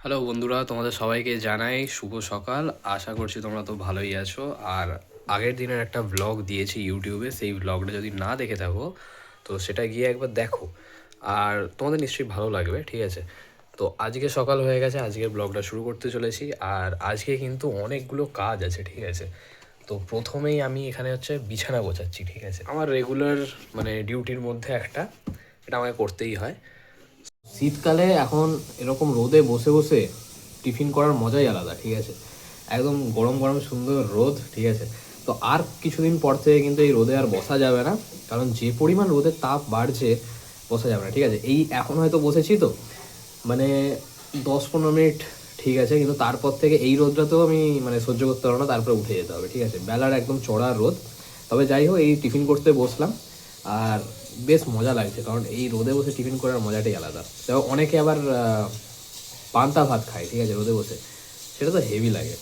Hello বন্ধুরা, তোমাদের সবাইকে জানাই শুভ সকাল। আশা করছি তোমরা তো ভালোই আছো। আর আগের দিনের একটা ব্লগ দিয়েছি ইউটিউবে, সেই ব্লগটা যদি না দেখে থাকো তো সেটা গিয়ে একবার দেখো, আর তোমাদের নিশ্চয়ই ভালো লাগবে। ঠিক আছে, তো আজকে সকাল হয়ে গেছে, আজকের ব্লগটা শুরু করতে চলেছি। আর আজকে কিন্তু অনেকগুলো কাজ আছে, ঠিক আছে। তো প্রথমেই আমি এখানে হচ্ছে বিছানা গোছাচ্ছি, ঠিক আছে। আমার রেগুলার মানে ডিউটির মধ্যে একটা, এটা আমাকে করতেই হয়। শীতকালে এখন এরকম রোদে বসে বসে টিফিন করার মজাই আলাদা, ঠিক আছে। একদম গরম গরম সুন্দর রোদ, ঠিক আছে। তো আর কিছুদিন পর থেকে কিন্তু এই রোদে আর বসা যাবে না, কারণ যে পরিমাণ রোদের তাপ বাড়ছে বসা যাবে না, ঠিক আছে। এই এখন হয়তো বসেছি তো মানে 10-15 মিনিট, ঠিক আছে, কিন্তু তারপর থেকে এই রোদটাতেও আমি মানে সহ্য করতে পারবো না, তারপরে উঠে যেতে হবে, ঠিক আছে। বেলার একদম চড়া রোদ। তবে যাই হোক, এই টিফিন করতে বসলাম আর বেশ মজা লাগছে, কারণ এই রোদে বসে টিফিন করার মজাটাই আলাদা। তো অনেকে আবার পান্তা ভাত খায়, ঠিক আছে, রোদে বসে, সেটা তো হেভি লাগে।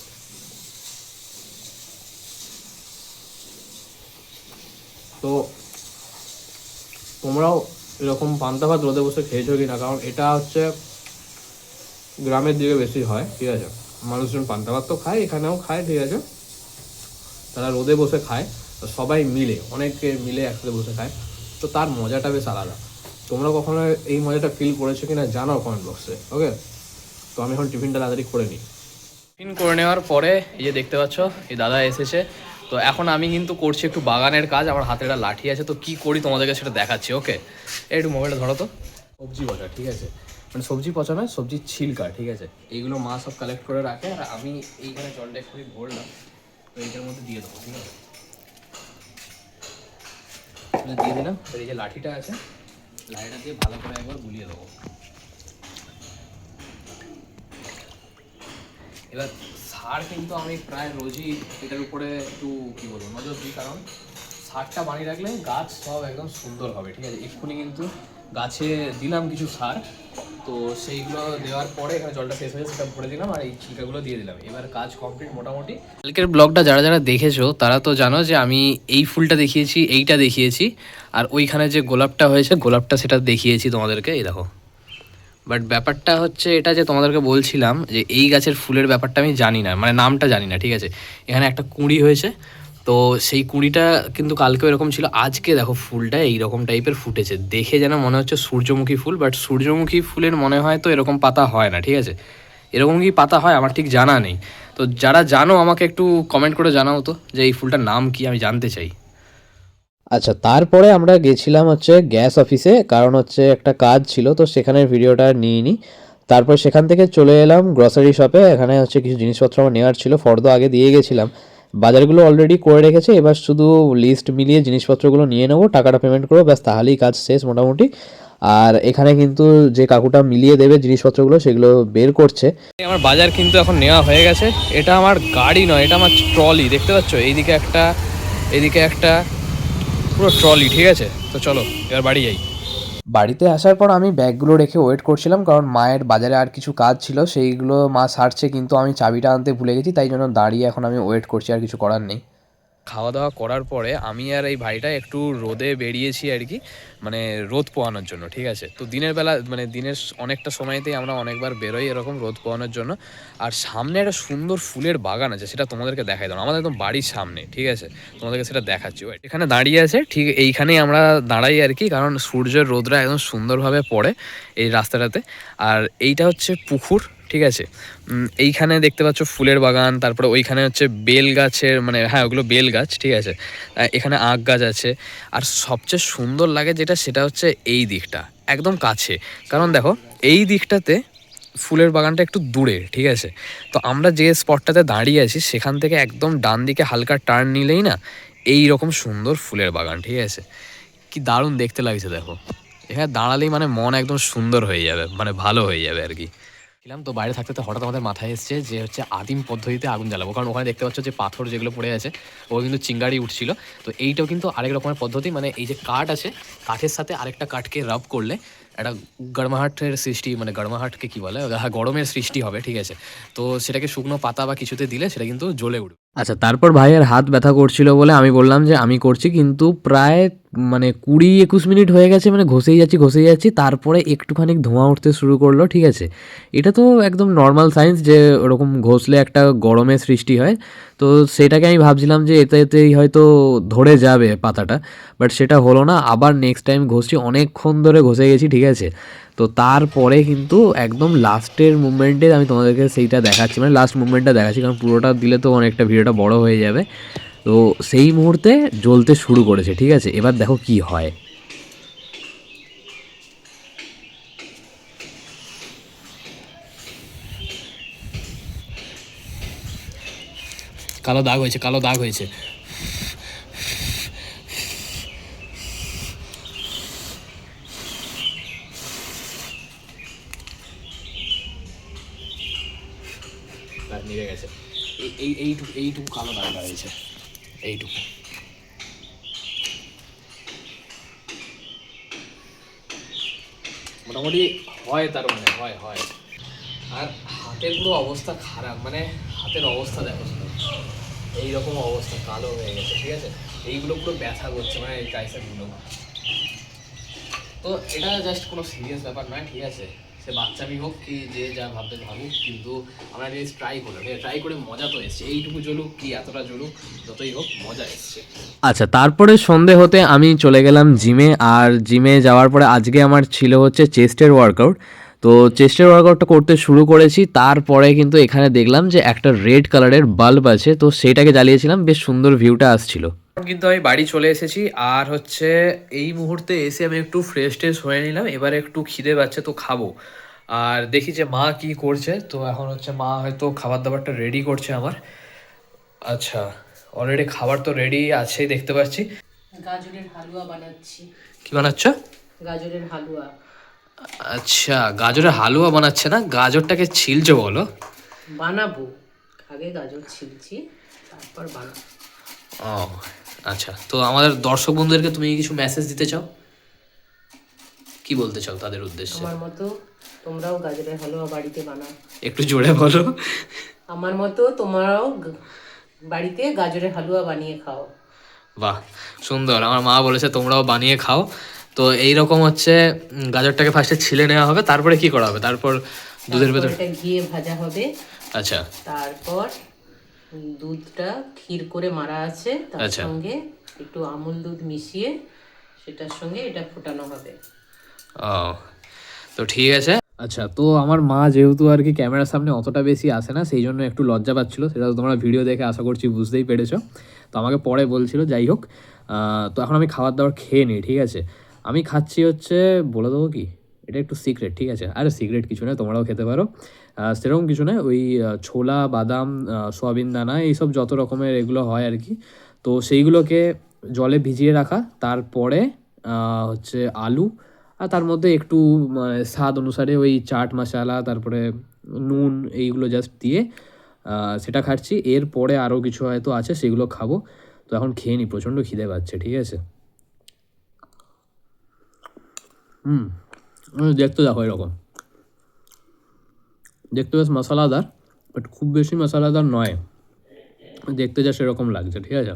তো তোমরাও এরকম পান্তা ভাত রোদে বসে খেয়েছো কি না? কারণ এটা হচ্ছে গ্রামের দিকে বেশি হয়, ঠিক আছে। মানুষজন পান্তা ভাত তো খায়, এখানেও খায়, ঠিক আছে। তারা রোদে বসে খায়, তো সবাই মিলে, অনেকে মিলে একসাথে বসে খায়, তো তার মজাটা বেশ আলাদা। তোমরা কখনো এই মজাটা ফিল করেছো কি না জানাও কমেন্ট বক্সে। ওকে, তো আমি এখন টিফিনটা তাড়াতাড়ি করে নিই। টিফিন করে নেওয়ার পরে এই যে দেখতে পাচ্ছ, এই দাদা এসেছে। তো এখন আমি কিন্তু করছি একটু বাগানের কাজ, আমার হাতে একটা লাঠি আছে, তো কি করি তোমাদেরকে সেটা দেখাচ্ছি। ওকে, একটু মোবাইলটা ধরো তো। সবজি পচা, ঠিক আছে, মানে সবজি পচা নয়, সবজির ছিলকা, ঠিক আছে। এইগুলো মা সব কালেক্ট করে রাখে, আর আমি এইখানে জলটা একটু ভরলাম, তো এইটার মধ্যে দিয়ে দেবো, ঠিক আছে। দিয়ে দিলাম, এই যে লাঠিটা আছে, লাঠিটা দিয়ে ভালো করে একবার গুলিয়ে দেবো। এবার সার কিন্তু আমি প্রায় রোজই এটার উপরে একটু কী বলবো নজর দিই, কারণ সারটা বানিয়ে রাখলে গাছ সব একদম সুন্দর হবে, ঠিক আছে। এক্ষুনি কিন্তু গাছে দিলাম কিছু সার, তো সেইগুলো দেওয়ার পরে এখানে জলটা শেষ হয়ে সেটা ভরে দিলাম, আর এই ছিলকাগুলো দিয়ে দিলাম। এবার কাজ কমপ্লিট মোটামুটি। কালকের ব্লগটা যারা যারা দেখেছো তারা তো জানো যে আমি এই ফুলটা দেখিয়েছি, এইটা দেখিয়েছি, আর ওইখানে যে গোলাপটা হয়েছে গোলাপটা সেটা দেখিয়েছি তোমাদেরকে, এই দেখো। বাট ব্যাপারটা হচ্ছে এটা, যে তোমাদেরকে বলছিলাম যে এই গাছের ফুলের ব্যাপারটা আমি জানি না, মানে নামটা জানি না, ঠিক আছে। এখানে একটা কুঁড়ি হয়েছে, তো সেই কুঁড়িটা কিন্তু কালকেও এরকম ছিল, আজকে দেখো ফুলটা এইরকম টাইপের ফুটেছে, দেখে যেন মনে হচ্ছে সূর্যমুখী ফুল, বাট সূর্যমুখী ফুলের মনে হয় তো এরকম পাতা হয় না, ঠিক আছে। এরকম কি পাতা হয় আমার ঠিক জানা নেই। তো যারা জানো আমাকে একটু কমেন্ট করে জানাও তো, যে এই ফুলটার নাম কি, আমি জানতে চাই। আচ্ছা, তারপরে আমরা গেছিলাম হচ্ছে গ্যাস অফিসে, কারণ হচ্ছে একটা কাজ ছিল, তো সেখানের ভিডিওটা আর নিইনি। তারপর সেখান থেকে চলে এলাম গ্রসারি শপে, এখানে হচ্ছে কিছু জিনিসপত্র আমার নেওয়ার ছিল, ফর্দ আগে দিয়ে গেছিলাম, বাজারগুলো অলরেডি করে রেখেছে, এবার শুধু লিস্ট মিলিয়ে জিনিসপত্রগুলো নিয়ে নেবো, টাকাটা পেমেন্ট করবো, ব্যাস, তাহলেই কাজ শেষ মোটামুটি। আর এখানে কিন্তু যে কাকুটা মিলিয়ে দেবে জিনিসপত্রগুলো সেগুলো বের করছে। আমার বাজার কিন্তু এখন নেওয়া হয়ে গেছে। এটা আমার গাড়ি নয়, এটা আমার ট্রলি, দেখতে পাচ্ছ, এইদিকে একটা, এদিকে একটা, পুরো ট্রলি, ঠিক আছে। তো চলো এবার বাড়ি যাই। বাড়িতে আসার পর আমি ব্যাগগুলো রেখে ওয়েট করছিলাম, কারণ মায়ের বাজারে আর কিছু কাজ ছিল, সেইগুলো মা সারছে, কিন্তু আমি চাবিটা আনতে ভুলে গেছি, তাই জন্য দাঁড়িয়ে এখন আমি ওয়েট করছি, আর কিছু করার নেই। খাওয়া দাওয়া করার পরে আমি আর এই ভাইটা একটু রোদে বেরিয়েছি আর কি, মানে রোদ পোয়ানোর জন্য, ঠিক আছে। তো দিনের বেলা মানে দিনের অনেকটা সময়তেই আমরা অনেকবার বেরোই এরকম রোদ পোয়ানোর জন্য। আর সামনে একটা সুন্দর ফুলের বাগান আছে, সেটা তোমাদেরকে দেখাই দাও, আমাদের একদম বাড়ির সামনে, ঠিক আছে। তোমাদেরকে সেটা দেখাচ্ছি। এখানে দাঁড়িয়ে আছে, ঠিক এইখানেই আমরা দাঁড়াই আর কি, কারণ সূর্যের রোদটা একদম সুন্দরভাবে পড়ে এই রাস্তাটাতে। আর এইটা হচ্ছে পুকুর, ঠিক আছে। এইখানে দেখতে পাচ্ছ ফুলের বাগান, তারপরে ওইখানে হচ্ছে বেল গাছের, মানে হ্যাঁ ওগুলো বেল গাছ, ঠিক আছে। এখানে আখ গাছ আছে। আর সবচেয়ে সুন্দর লাগে যেটা, সেটা হচ্ছে এই দিকটা একদম কাছে, কারণ দেখো এই দিকটাতে ফুলের বাগানটা একটু দূরে, ঠিক আছে। তো আমরা যে স্পটটাতে দাঁড়িয়ে আছি সেখান থেকে একদম ডান দিকে হালকা টার্ন নিলেই না এই রকম সুন্দর ফুলের বাগান, ঠিক আছে। কি দারুণ দেখতে লাগছে দেখো, এখানে দাঁড়ালেই মানে মন একদম সুন্দর হয়ে যাবে, মানে ভালো হয়ে যাবে আর কি। ছিলাম তো বাইরে থাকতে হঠাৎ আমাদের মাথায় এসছে যে হচ্ছে আদিম পদ্ধতিতে আগুন জ্বালাবো, কারণ ওখানে দেখতে পাচ্ছ যে পাথর যেগুলো পড়ে আছে ও কিন্তু চিঙ্গারি উঠছিল। তো এইটাও কিন্তু আরেক রকমের পদ্ধতি, মানে এই যে কাঠ আছে, কাঠের সাথে আরেকটা কাঠকে রাব করলে একটা গরমাহাটের সৃষ্টি, মানে গরমাহাটকে কী বলে, হ্যাঁ গরমের সৃষ্টি হবে, ঠিক আছে। তো সেটাকে শুকনো পাতা বা কিছুতে দিলে সেটা কিন্তু জ্বলে উঠবে। আচ্ছা, তারপর ভাইয়ের হাত ব্যথা করছিল বলে আমি বললাম যে আমি করছি, কিন্তু প্রায় মানে 20-21 মিনিট হয়ে গেছে, মানে ঘষেই যাচ্ছি, তারপরে একটুখানি ধোঁয়া উঠতে শুরু করলো, ঠিক আছে। এটা তো একদম নর্মাল সায়েন্স যে ওরকম ঘষলে একটা গরমের সৃষ্টি হয়, তো সেটাকে আমি ভাবছিলাম যে এতেই হয়তো ধরে যাবে পাতাটা, বাট সেটা হলো না। আবার নেক্সট টাইম ঘষছি, অনেকক্ষণ ধরে ঘষে গেছি, ঠিক আছে। তো তারপরে কিন্তু একদম লাস্টের মুভমেন্টে আমি তোমাদেরকে সেইটা দেখাচ্ছি, মানে লাস্ট মুভমেন্টটা দেখাচ্ছি, কারণ পুরোটা দিলে তো অনেকটা ভিডিওটা বড় হয়ে যাবে। তো সেই মুহূর্তে জ্বলতে শুরু করেছে, ঠিক আছে। এবার দেখো কি হয়। কালো দাগ হয়েছে, কালো দাগ হয়েছে। নিভে গেছে, এইটুকু কালো দাগ হয়েছে, এইটুকু। মোটামুটি হয়, তার মানে হয়। আর হাতের পুরো অবস্থা খারাপ, মানে হাতের অবস্থা দেখো শুধু, এইরকম অবস্থা কালো হয়ে গেছে, ঠিক আছে। এইগুলো পুরো ব্যথা করছে, মানে এই ট্রাইসেপগুলো। তো এটা জাস্ট কোনো সিরিয়াস ব্যাপার নয়, ঠিক আছে। সে বাচ্চামি হোক কি যে যা ভাবতে ভাবুক, কিন্তু আমরা জিনিস ট্রাই করলাম, ট্রাই করে মজা তো এসছে। এইটুকু জ্বলুক কি এতটা জ্বলুক, যতই হোক মজা এসছে। আচ্ছা, তারপরে সন্ধে হতে আমি চলে গেলাম জিমে। আর জিমে যাওয়ার পরে আজকে আমার ছিল হচ্ছে চেস্টের ওয়ার্কআউট। তো চেস্টের ওয়ার্কআউটটা করতে শুরু করেছি, তারপরে কিন্তু এখানে দেখলাম যে একটা রেড কালারের বাল্ব আছে, তো সেইটাকে জ্বালিয়েছিলাম, বেশ সুন্দর ভিউটা আসছিল। কিন্তু আমি বাড়ি চলে এসেছি, আর হচ্ছে এই মুহূর্তে এসে আমি একটু ফ্রেশ ট্রেশ হয়ে নিলাম। এবারে একটু খিদে পাচ্ছে, তো খাবো। আর দেখি যে মা কি করছে। তো এখন হচ্ছে মা হয়তো খাবার দাবারটা রেডি করছে আমার। আচ্ছা, অলরেডি খাবার তো রেডি আছেই দেখতে পাচ্ছি। গাজরের হালুয়া বানাচ্ছি। কি বানাচ্ছ? গাজরের হালুয়া আচ্ছা, গাজরের হালুয়া বানাচ্ছে না, গাজরটাকে ছিলছো বলো? বানাবো, আগে গাজর ছিলছি, তারপর বানাবো। ও আচ্ছা, তো আমাদের দর্শক বন্ধুদেরকে তুমি কিছু মেসেজ দিতে চাও? কি বলতে চাও তাদের উদ্দেশ্যে? আমার মতো তোমরাও গাজরের হালুয়া বাড়িতে বানাও। একটু জোরে বলো। আমার মতো তোমরাও বাড়িতে গাজরের হালুয়া বানিয়ে খাও। বাহ, সুন্দর। আমার মা বলেছে তোমরাও বানিয়ে খাও। তো এইরকম হচ্ছে গাজরটাকে ফার্স্টে ছিলে নেওয়া হবে, তারপরে কি করা হবে? তারপর দুধের তারপর ভেতর। এটা ঘিয়ে ভাজা হবে। আচ্ছা তারপর দুধটা ক্ষীর করে মারা আছে, তার আচ্ছা। সঙ্গে একটু আমুল দুধ মিশিয়ে সেটার সঙ্গে এটা ফোটানো হবে। ও, তো ঠিক আছে। আচ্ছা, তো আমার মা যেহেতু আর কি ক্যামেরার সামনে অতটা বেশি আসে না, সেই জন্য একটু লজ্জা পাচ্ছিলো, সেটা তো তোমরা ভিডিও দেখে আশা করছি বুঝতেই পেরেছো। তো আমাকে পরে বলছিল, যাই হোক। তো এখন আমি খাবার দাবার খেয়ে নিই, ঠিক আছে। আমি খাচ্ছি হচ্ছে, বলে দেবো কি, এটা একটু সিক্রেট, ঠিক আছে। আরে সিক্রেট কিছু নয়, তোমরাও খেতে পারো। সেরকম কিছু নয়, ওই ছোলা, বাদাম, সয়াবিন দানা, এইসব যত রকমের এগুলো হয় আর কি। তো সেইগুলোকে জলে ভিজিয়ে রাখা, তারপরে হচ্ছে আলু, আর তার মধ্যে একটু মানে স্বাদ অনুসারে ওই চাট মশলা, তারপরে নুন, এইগুলো জাস্ট দিয়ে সেটা খাচ্ছি। এরপরে আরও কিছু হয়তো আছে, সেগুলো খাবো। তো এখন খেয়ে নিই, প্রচণ্ড খিদে পাচ্ছে, ঠিক আছে। হুম, দেখতে দেখো এরকম, দেখতে বেশ মশলাদার, বাট খুব বেশি মশলাদার নয়, দেখতে যা সেরকম লাগছে, ঠিক আছে।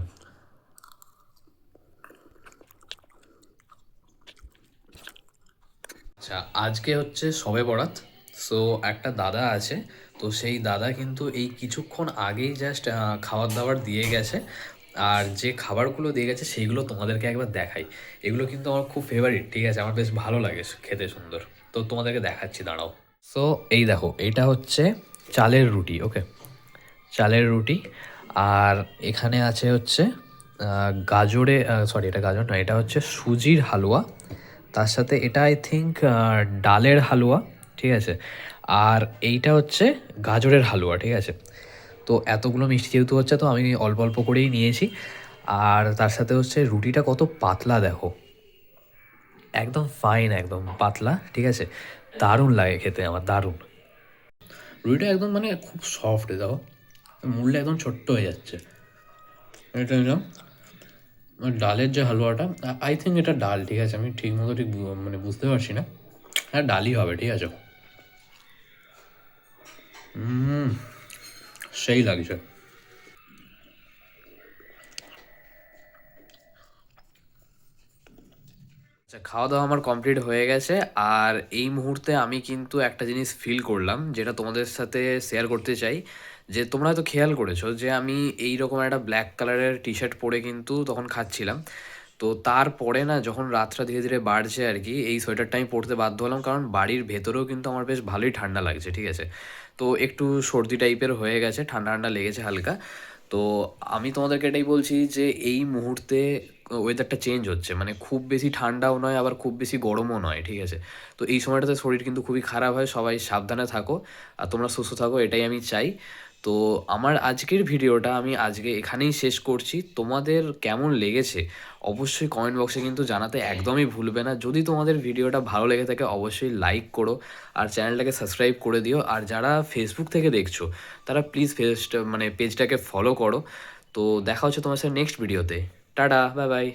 আচ্ছা, আজকে হচ্ছে সবে বরাত। সো একটা দাদা আছে, তো সেই দাদা কিন্তু এই কিছুক্ষণ আগেই জাস্ট খাবার দাবার দিয়ে গেছে। আর যে খাবারগুলো দিয়ে গেছে সেইগুলো তোমাদেরকে একবার দেখাই। এগুলো কিন্তু আমার খুব ফেভারিট, ঠিক আছে, আমার বেশ ভালো লাগে খেতে, সুন্দর। তো তোমাদেরকে দেখাচ্ছি, দাঁড়াও। সো এই দেখো, এটা হচ্ছে চালের রুটি, ওকে, চালের রুটি। আর এখানে আছে হচ্ছে গাজরে, সরি এটা গাজর নয়, এটা হচ্ছে সুজির হালুয়া। তার সাথে এটা আই থিঙ্ক ডালের হালুয়া, ঠিক আছে। আর এইটা হচ্ছে গাজরের হালুয়া, ঠিক আছে। তো এতগুলো মিষ্টি যেহেতু হচ্ছে, তো আমি অল্প অল্প করেই নিয়েছি। আর তার সাথে হচ্ছে রুটিটা কত পাতলা দেখো, একদম ফাইন, একদম পাতলা, ঠিক আছে। দারুণ লাগে খেতে, আমার দারুণ। রুটিটা একদম মানে খুব সফট, দেখো মুড়লে একদম ছোট্ট হয়ে যাচ্ছে। এটা নিলাম। আর ডালের যে হালুয়াটা, আই থিঙ্ক এটা ডাল, ঠিক আছে, আমি ঠিক মতো মানে বুঝতে পারছি না। হ্যাঁ, ডালই হবে, ঠিক আছে। সেই লাগছে। খাওয়া দাওয়া আমার কমপ্লিট হয়ে গেছে। আর এই মুহূর্তে আমি কিন্তু একটা জিনিস ফিল করলাম, যেটা তোমাদের সাথে শেয়ার করতে চাই। যে তোমরা হয়তো খেয়াল করেছো যে আমি এইরকম একটা ব্ল্যাক কালারের টি শার্ট পরে কিন্তু তখন খাচ্ছিলাম। তো তারপরে না যখন রাতটা ধীরে ধীরে বাড়ছে আর কি, এই সোয়েটারটা আমি পরতে বাধ্য হলাম, কারণ বাড়ির ভেতরেও কিন্তু আমার বেশ ভালোই ঠান্ডা লাগছে, ঠিক আছে। তো একটু সর্দি টাইপের হয়ে গেছে, ঠান্ডা ঠান্ডা লেগেছে হালকা। তো আমি তোমাদেরকে এটাই বলছি যে এই মুহূর্তে ওয়েদারটা চেঞ্জ হচ্ছে, মানে খুব বেশি ঠান্ডাও নয় আবার খুব বেশি গরমও নয়, ঠিক আছে। তো এই সময়টাতে শরীর কিন্তু খুবই খারাপ হয়, সবাই সাবধানে থাকো আর তোমরা সুস্থ থাকো, এটাই আমি চাই। তো আমার আজকের ভিডিওটা আমি আজকে এখানেই শেষ করছি। তোমাদের কেমন লেগেছে অবশ্যই কমেন্ট বক্সে কিন্তু জানাতে একদমই ভুলবে না। যদি তোমাদের ভিডিওটা ভালো লেগে থাকে অবশ্যই লাইক করো আর চ্যানেলটাকে সাবস্ক্রাইব করে দিও। আর যারা ফেসবুক থেকে দেখছো তারা প্লিজ পেজটাকে ফলো করো। তো দেখা হচ্ছে তোমার সাথে নেক্সট ভিডিওতে। Tata, bye bye.